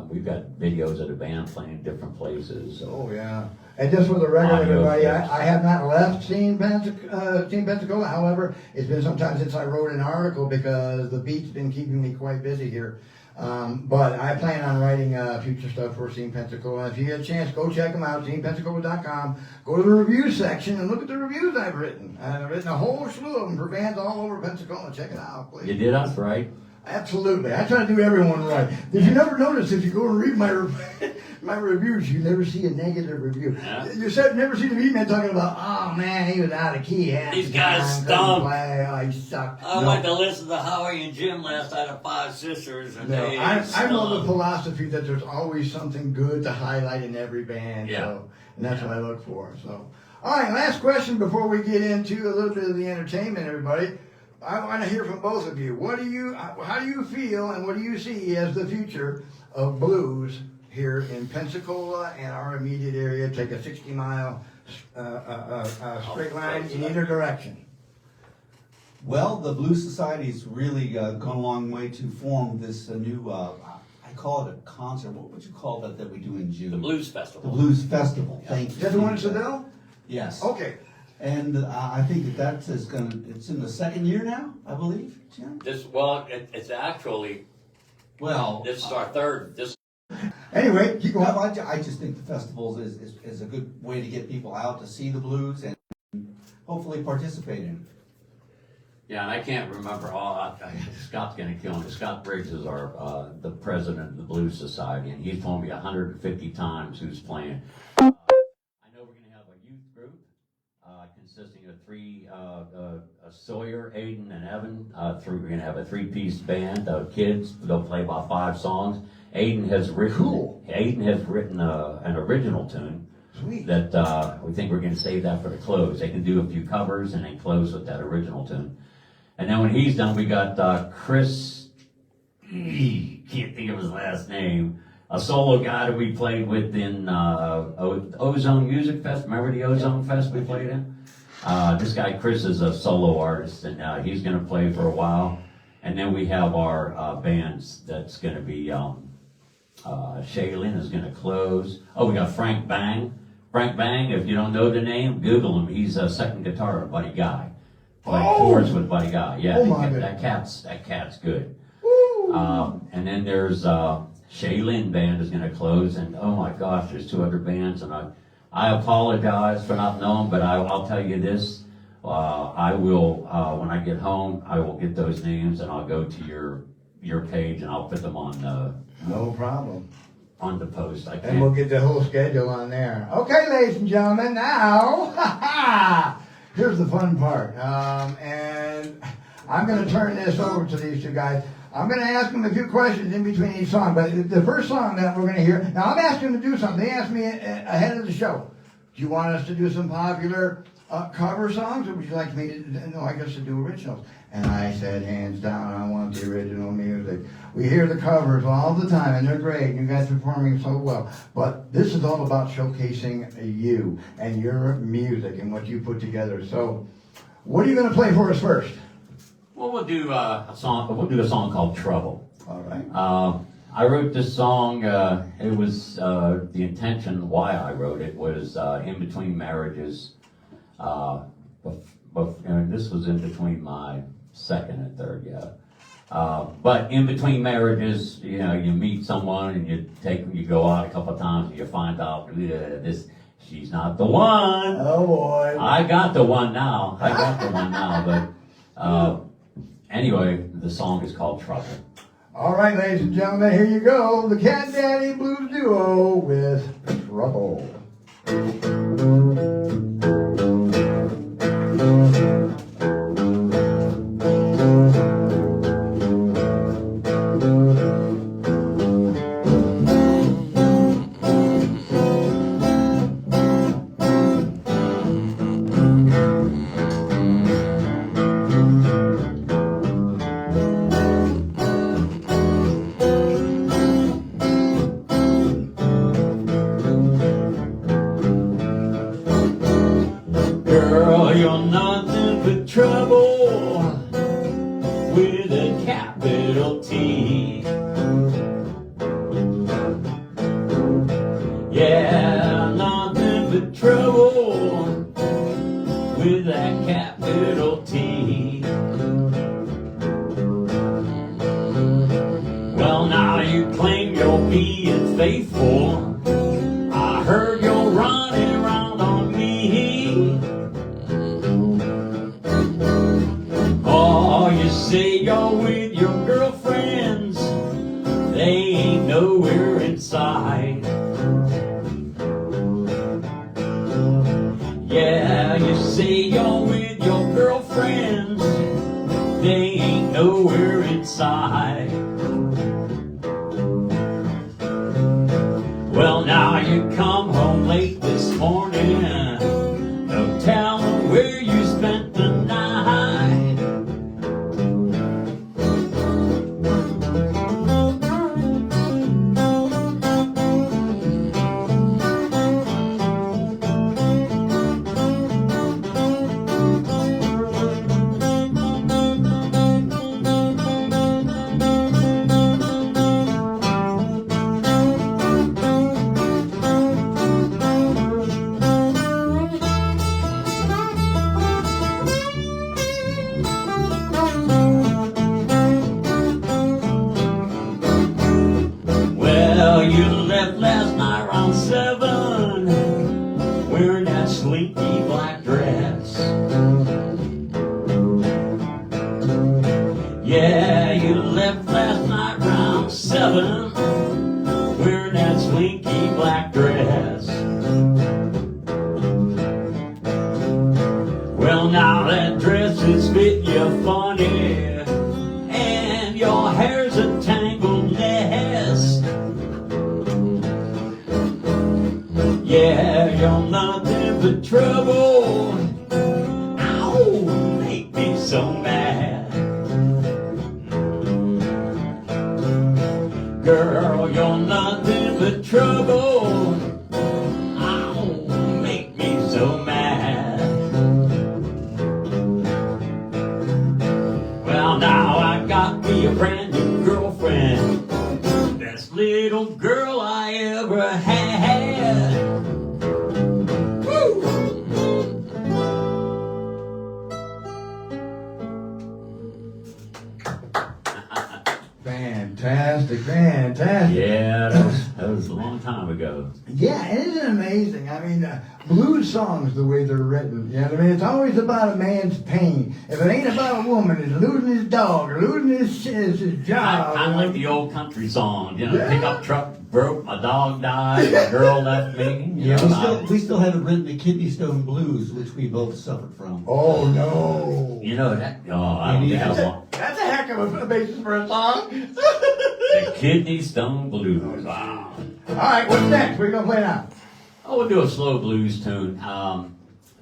We've got videos of the band playing different places. Oh, yeah. And just for the record, Audio everybody, effects. I have not left Team Pensacola. However, it's been some time since I wrote an article because the beat's been keeping me quite busy here. But I plan on writing future stuff for Team Pensacola. If you get a chance, go check them out, teampensacola.com. Go to the review section and look at the reviews I've written. I've written a whole slew of them for bands all over Pensacola. Check it out, please. You did us right. Absolutely. I try to do everyone right. Did you never notice if you go and read my my reviews, you never see a negative review. Yeah. You never see the man talking about, oh man, he was out of key. half These the guys time, couldn't stunk. play, oh, he sucked. I No. went to listen to Howie and Jim last night of Five Sisters, and No, they I love the stunk. philosophy that there's always something good to highlight in every band. Yeah. So, and that's what I look for. So, all right, last question before we get into a little bit of the entertainment, everybody. I want to hear from both of you. How do you feel, and what do you see as the future of blues here in Pensacola and our immediate area? Take a 60-mile straight line in either direction. Well, the Blues Society's really gone a long way to form this new, I call it a concert. What would you call that we do in June? The Blues The Festival. Blues Festival. Thank you. Is that the one in Seville? Yes. Okay. And I think that is it's in the second year now, I believe, Jim? It's actually, Well, this is our third, this, Anyway, keep going. I just think the festival is a good way to get people out to see the blues and hopefully participate in it. Yeah, and I can't remember all. Scott's gonna kill me. Scott Briggs is our the president of the Blues Society, and he's told me 150 times who's playing. I know we're gonna have a youth group consisting of three: Sawyer, Aiden, and Evan. We're gonna have a three-piece band of kids. They'll play about 5 songs. Aiden has written an original tune. Sweet. That we think we're going to save that for the close. They can do a few covers and then close with that original tune. And then when he's done, we got Chris, can't think of his last name, a solo guy that we played with in Ozone Music Fest. Remember the Ozone Fest we played in? This guy Chris is a solo artist, and he's going to play for a while. And then we have our bands that's going to be Shaylin is going to close. Oh, we got Frank Bang. Frank Bang, if you don't know the name, Google him. He's a second guitar of Buddy Guy. Played chords with Buddy Guy. Yeah, Oh my that cat's good. Woo. And then there's Shaylin band is going to close, and oh my gosh, there's 2 other bands, and I apologize for not knowing, but I'll tell you this. I will when I get home, I will get those names, and I'll go to your page, and I'll put them on No problem. the post. I And we'll can't. get the whole schedule on there. Okay, ladies and gentlemen, now, here's the fun part. And I'm going to turn this over to these 2 guys. I'm going to ask them a few questions in between each song. But the first song that we're going to hear, now I'm asking them to do something. They asked me ahead of the show, do you want us to do some popular cover songs, or would you like me to, no, I guess to do originals? And I said, hands down, I want the original music. We hear the covers all the time, and they're great, and you guys are performing so well. But this is all about showcasing you and your music and what you put together. So, what are you going to play for us first? Well, we'll do a song. We'll do a song called "Trouble." All right. I wrote this song. It was the intention why I wrote it was in between marriages. And this was in between my second and third, but in between marriages, you know, you meet someone and you go out a couple of times and you find out she's not the one. Oh boy. I got the one now. But anyway, the song is called "Trouble." All right, ladies and gentlemen, here you go. The Cat Daddy Blues Duo with Trouble. trouble with a capital T. Yeah, nothing but trouble with that capital T. Well, now you claim you're being faithful. I heard you're running around on me. Oh, you say you're with your girlfriends. They ain't nowhere inside. Yeah, you say you're with your girlfriends. They ain't nowhere inside. Well, now you come home late this morning. No telling where you spent the night. Well, you left last night around 7, wearing that slinky black dress. Yeah, you left last night around 7, wearing that slinky black dress. Well, now that dress is fitting you funny, and your hair's a tangled mess. Yeah, you're nothing but trouble. Ow, make me so mad. Girl, you're nothing but trouble. Ow, make me so mad. Well, now I got me a brand new girlfriend. Best little girl I ever had. Fantastic, fantastic. Yeah, that was a long time ago. Yeah, isn't it amazing? I mean, blues songs, the way they're written, you know what I mean? It's always about a man's pain. If it ain't about a woman, it's losing his dog, or losing his job. I like the old country song, you know, pickup truck broke, my dog died, my girl left me. You know, We still haven't written the Kidney Stone Blues, which we both suffered from. Oh, no. you know that. Oh, I don't think I want That's a heck of a basis for a song. the Kidney Stone Blues. Wow. All right, what's next? What are you going to play now? Oh, we'll do a slow blues tune.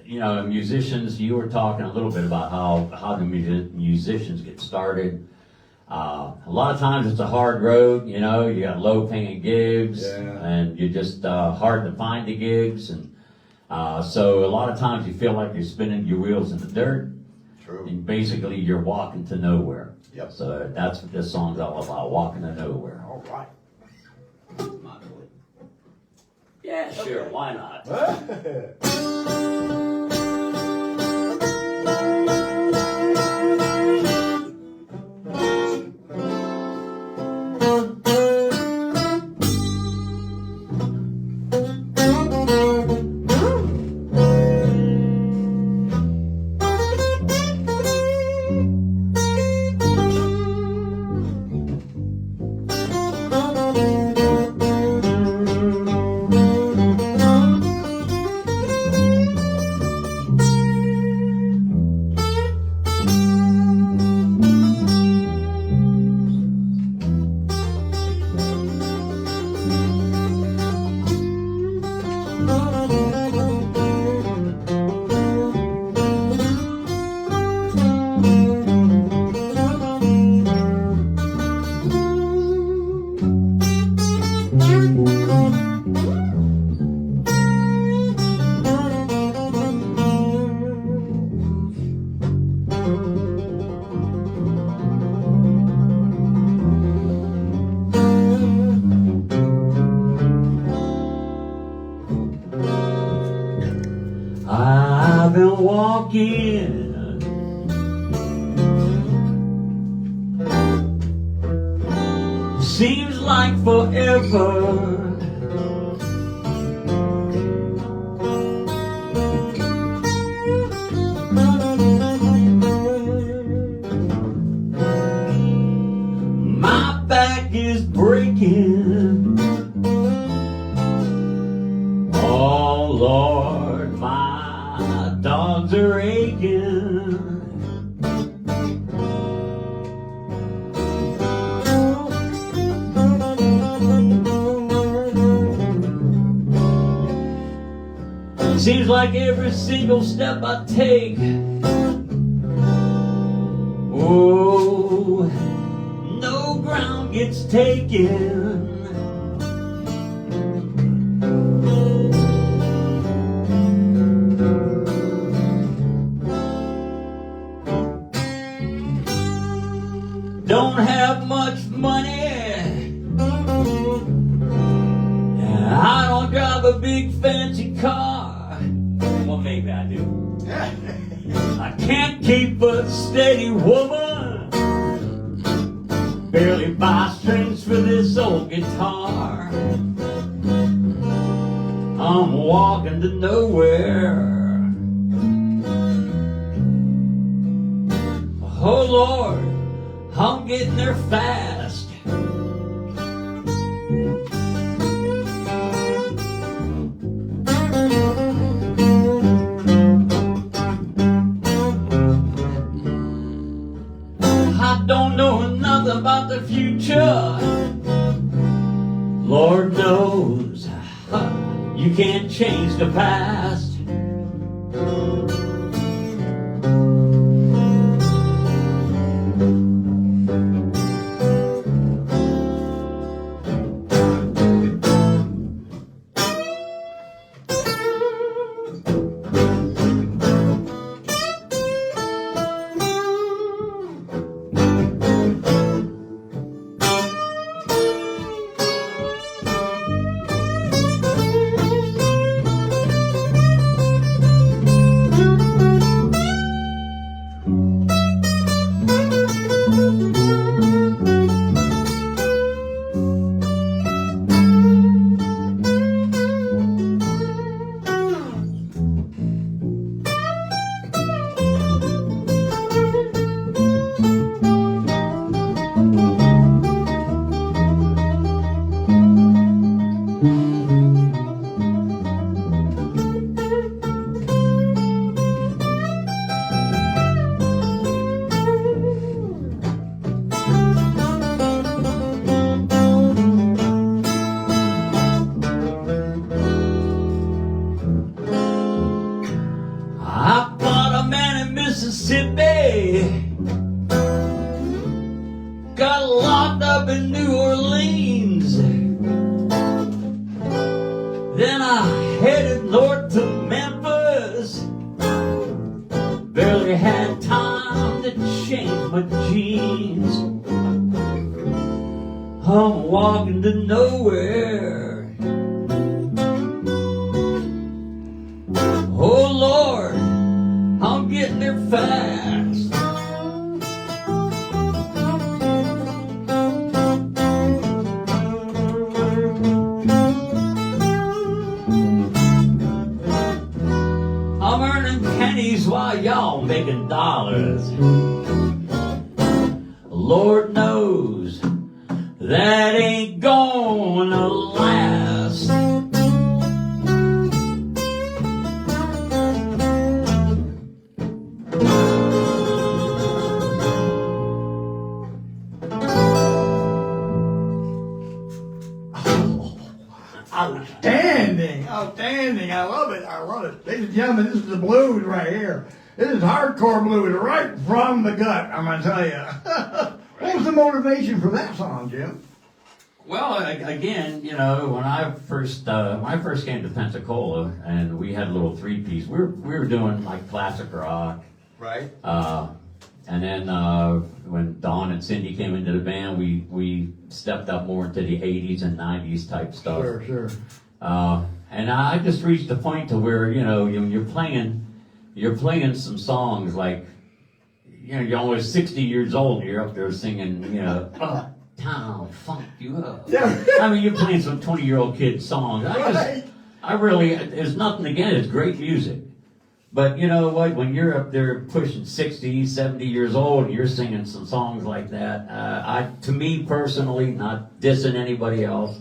You know, musicians, you were talking a little bit about how the musicians get started. A lot of times it's a hard road, you know, you got low paying gigs, and you're just hard to find the gigs. And so a lot of times you feel like you're spinning your wheels in the dirt. True. And basically you're walking to nowhere. Yep. So that's what this song's all about, walking to nowhere. All right. Yeah, sure, why not? I've been walking seems like forever. My back is breaking. Oh Lord, my dogs are aching. Seems like every single step I take, oh, no ground gets taken. Don't have much money, I don't drive a big fancy car. Well, maybe I do. I can't keep a steady woman, barely buy strings for this old guitar. I'm walking to nowhere. Oh Lord, I'm getting there fast. I don't know nothing about the future. Lord knows you can't change the past. I fought a man in Mississippi, got locked up in New Orleans. Then I headed north to Memphis, barely had time to change my jeans. I'm walking to nowhere. Oh Lord, I'm getting there fast. I'm earning pennies while y'all making dollars. Lord knows that ain't gonna last. Outstanding, outstanding. I love it. I love it. Ladies and gentlemen, this is the blues right here. This is hardcore blues right from the gut, I'm going to tell you. What was the motivation for that song, Jim? Well, again, you know, when I first came to Pensacola and we had a little three-piece, we were doing like classic rock. Right. And then when Don and Cindy came into the band, we stepped up more into the 80s and 90s type stuff. Sure. And I just reached a point to where, you know, you're playing some songs like, you know, you're almost 60 years old and you're up there singing, you know, Uptown Funk You Up. Yeah. I mean, you're playing some 20-year-old kid songs. Right. I really, there's nothing against it. It's great music. But you know what, when you're up there pushing 60, 70 years old and you're singing some songs like that, to me personally, not dissing anybody else,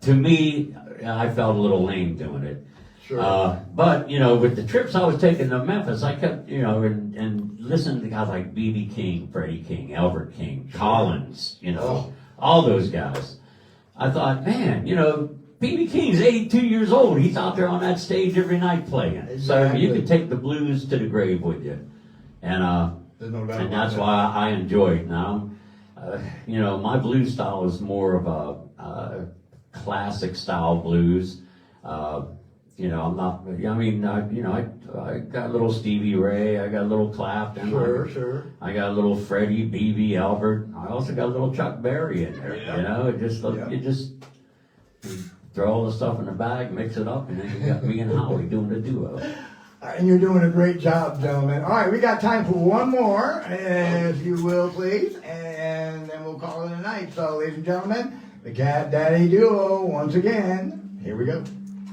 to me, I felt a little lame doing it. Sure. But, you know, with the trips I was taking to Memphis, I kept, you know, and listening to guys like B.B. King, Freddie King, Albert King, Collins, you know, all those guys. I thought, man, you know, B.B. King's 82 years old. He's out there on that stage every night playing. Exactly. So you can take the blues to the grave with you. And There's no doubt and about that's that. why I enjoy it. Now, you know, my blues style is more of a classic style blues. You know, I'm not, I mean, you know, I got a little Stevie Ray, I got a little Clapton, Sure. I got a little Freddie, B.B., Albert. I also got a little Chuck Berry in there. Yeah. You know, it just Yeah. you throw all the stuff in the bag, mix it up, and then you got me and Howie doing the duo. And you're doing a great job, gentlemen. All right, we got time for one more, if you will, please, and then we'll call it a night. So, ladies and gentlemen, the Cat Daddy Duo, once again. Here we go.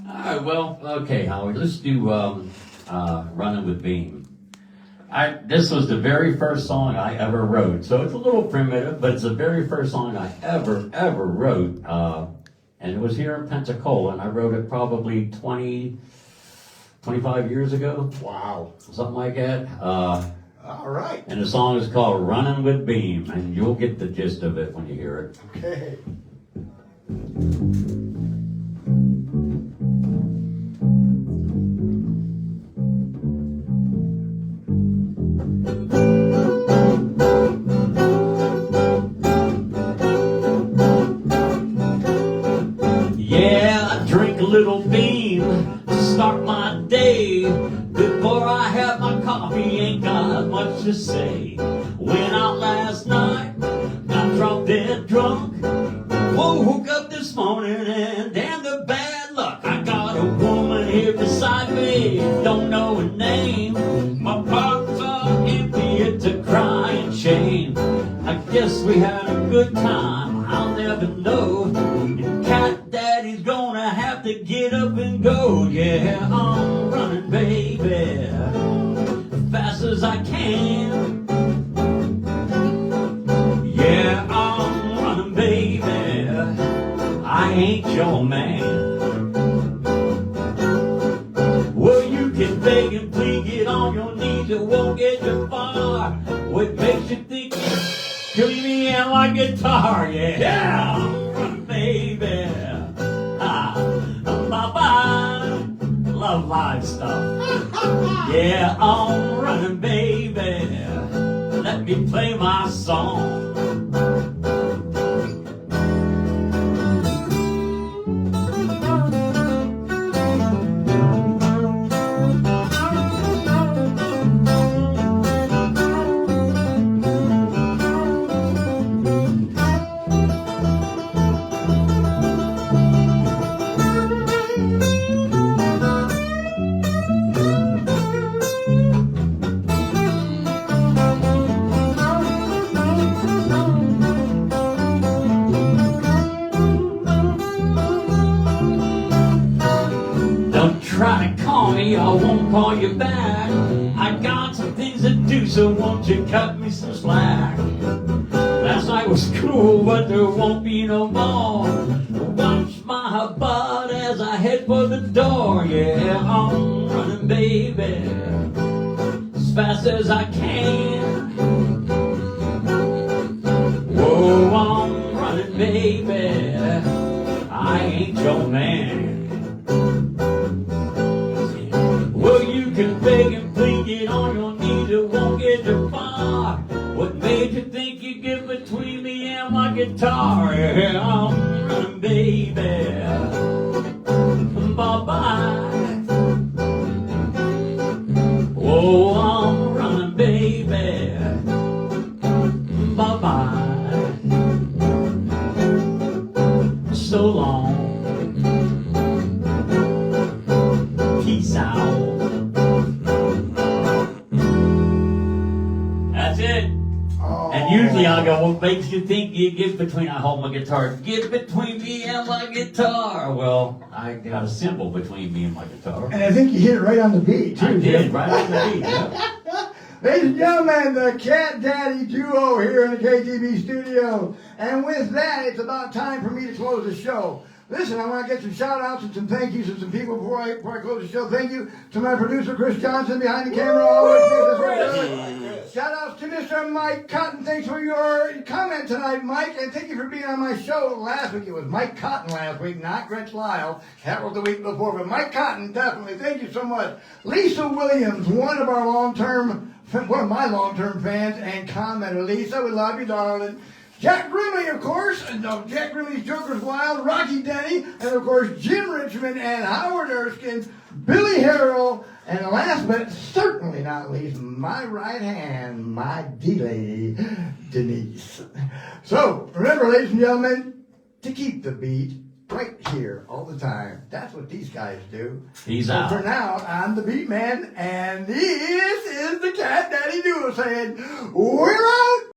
All right, well, okay, Howie, let's do Running with Beam. This was the very first song I ever wrote, so it's a little primitive, but it's the very first song I ever wrote, and it was here in Pensacola, and I wrote it probably 25 years ago, Wow. something like that. All right. And the song is called Running with Beam, and you'll get the gist of it when you hear it. Okay. Yeah, I drink a little Beam to start my day. Before I have my coffee, ain't got much to say. Went out last night, got drunk dead drunk. Woke up this morning and damn the bad luck. I got a woman here beside me, don't know her name. My pockets are empty, it's a crying shame. I guess we had a good time, I'll never know. And Cat Daddy's gonna have to get up and go. Yeah, I'm running, baby, as fast as I can. Yeah, I'm running, baby, I ain't your man. Well, you can beg and plead, get on your knees, it won't get you far. What makes you think you leave me in my guitar? Yeah, I'm running, baby. Bye-bye. Love live stuff. Yeah, I'm running, baby. Let me play my song. Try to call me, I won't call you back. I got some things to do, so won't you cut me some slack? Last night was cool, but there won't be no more. Watch my butt as I head for the door. Yeah, I'm running, baby, as fast as I can. Whoa, I'm running, baby, I ain't your man. Well, you can beg and plead, get on your knees, it won't get you far. What made you think you'd get between me and my guitar? Yeah, I'm running, baby. Bye-bye. Oh, I'm running, baby. Bye-bye. So long. Tiago, what makes you think you get between, I hold my guitar, get between me and my guitar? Well, I got a symbol between me and my guitar. And I think you hit it right on the beat, too. I Jim. did, right on the beat, yeah. Ladies and gentlemen, the Cat Daddy duo here in the KTB studio. And with that, it's about time for me to close the show. Listen, I want to get some shout outs and some thank yous to some people before I close the show. Thank you to my producer, Chris Johnson, behind the camera. Shout outs to Mr. Mike Cotton. Thanks for your comment tonight, Mike. And thank you for being on my show last week. It was Mike Cotton last week, not Gretch Lyle. That was the week before. But Mike Cotton, definitely. Thank you so much. Lisa Williams, one of my long-term fans and commenter. Lisa, we love you, darling. Jack Grimley, of course, no, Jack Grimley's Joker's Wild, Rocky Denny, and of course Jim Richmond and Howard Erskine, Billy Harrell, and last but certainly not least, my right hand, my D-Lady, Denise. So, remember, ladies and gentlemen, to keep the beat right here all the time. That's what these guys do. He's So out. for now, I'm the Beat Man, and this is the Cat Daddy Duo saying, we're out!